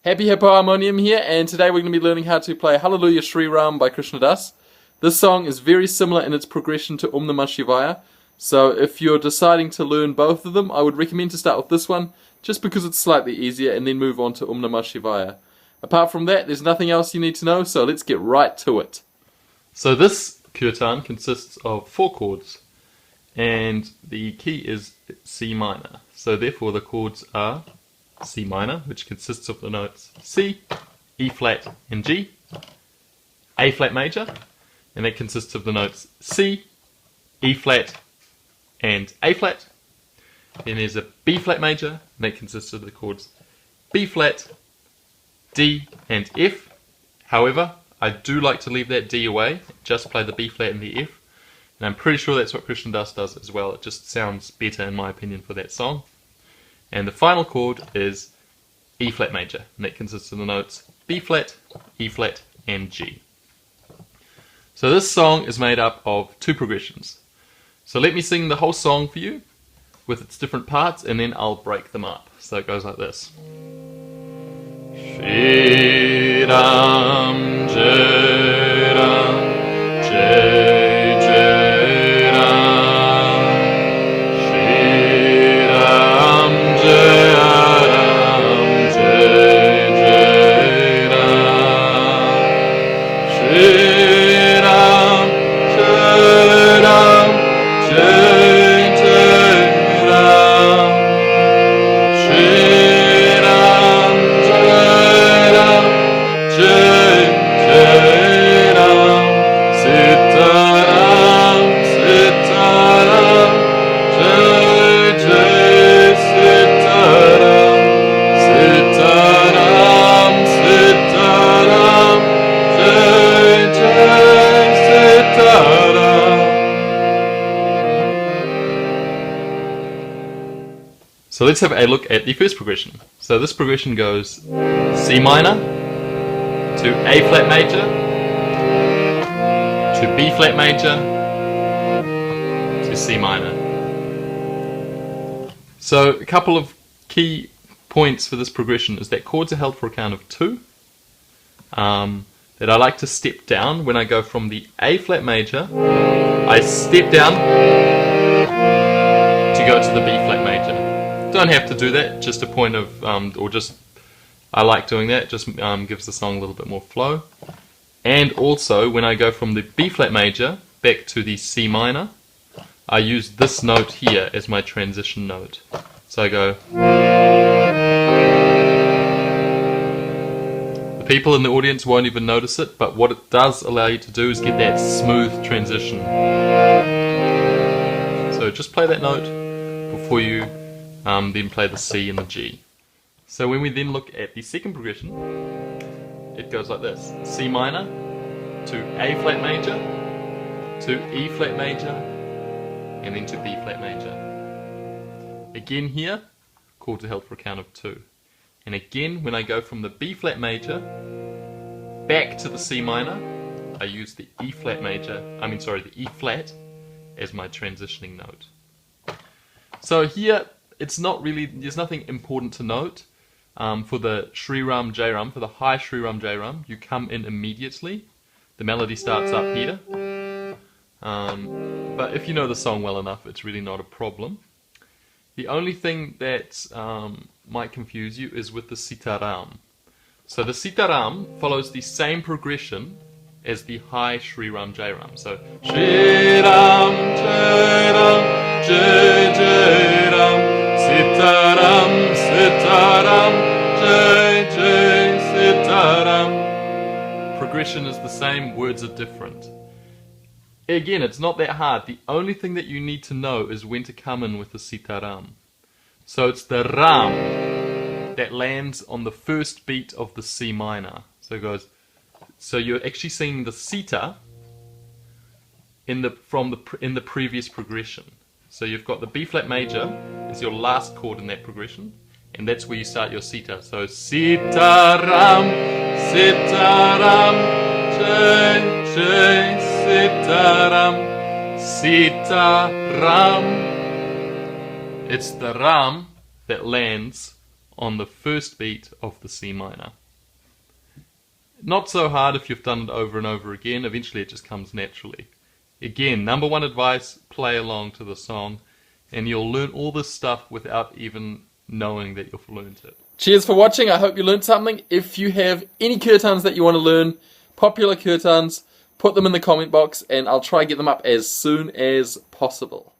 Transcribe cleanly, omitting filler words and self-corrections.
Happy Hippo Harmonium here, and today we're going to be learning how to play Hallelujah Shri Ram by Krishna. This song is very similar in its progression to Om Namah Shivaya, so if you're deciding to learn both of them, I would recommend to start with this one, just because it's slightly easier, and then move on to Om Namah Shivaya. Apart from that, there's nothing else you need to know, so let's get right to it. So this kirtan consists of 4 chords, and the key is C minor, so therefore the chords are C minor, which consists of the notes C, E flat and G, A flat major, and that consists of the notes C, E flat and A flat. Then there's a B flat major, and that consists of the chords B flat, D and F. However, I do like to leave that D away, just play the B flat and the F, and I'm pretty sure that's what Krishna does as well. It just sounds better in my opinion for that song. And the final chord is E flat major, and that consists of the notes B flat, E flat, and G. So this song is made up of 2 progressions. So let me sing the whole song for you with its different parts, and then I'll break them up. So it goes like this. Shri Ram Jai Ram Jai Jai Ram, Shri Ram Jai Ram Jai Jai Ram, Shri Ram Jai Ram Jai Jai Ram, Shri Ram Jai Ram Jai Jai Ram, Sitaram Sitaram Jai Jai Sitaram, Sitaram Sitaram Jai Jai Sitaram. So let's have a look at the first progression. So this progression goes C minor to A flat major to B flat major to C minor. So a couple of key points for this progression is that chords are held for a count of 2. That I like to step down when I go from the A flat major. I step down to go to the B flat major. Don't have to do that, just a point of, I like doing that, just gives the song a little bit more flow. And also, when I go from the B flat major back to the C minor, I use this note here as my transition note. So I go. The people in the audience won't even notice it, but what it does allow you to do is get that smooth transition. So just play that note before you then play the C and the G. So when we then look at the second progression, it goes like this. C minor to A flat major to E flat major and then to B flat major. Again here, chords are held for a count of 2. And again, when I go from the B flat major back to the C minor, I use the E flat as my transitioning note. So here, it's not really, there's nothing important to note. For the Shri Ram Jai Ram, for the high Shri Ram Jai Ram, you come in immediately. The melody starts up here. But if you know the song well enough, it's really not a problem. The only thing that might confuse you is with the Sitaram. So the Sitaram follows the same progression as the high Shri Ram Jai Ram. So Shri Ram Jai Ram Jai Jai Ram, Sitaram Sitaram Jai Jai Sitaram. Progression is the same, words are different. Again, it's not that hard. The only thing that you need to know is when to come in with the Sitaram. So it's the Ram that lands on the first beat of the C minor. So it goes. So you're actually singing the Sita in the previous progression. So you've got the B flat major as your last chord in that progression, and that's where you start your Sita. So Sitaram Sitaram Jai Jai Sitaram Sitaram. It's the Ram that lands on the first beat of the C minor. Not so hard if you've done it over and over again. Eventually it just comes naturally. Again, number one advice, play along to the song, and you'll learn all this stuff without even knowing that you've learned it. Cheers for watching. I hope you learned something. If you have any kirtans that you want to learn, popular kirtans, put them in the comment box and I'll try to get them up as soon as possible.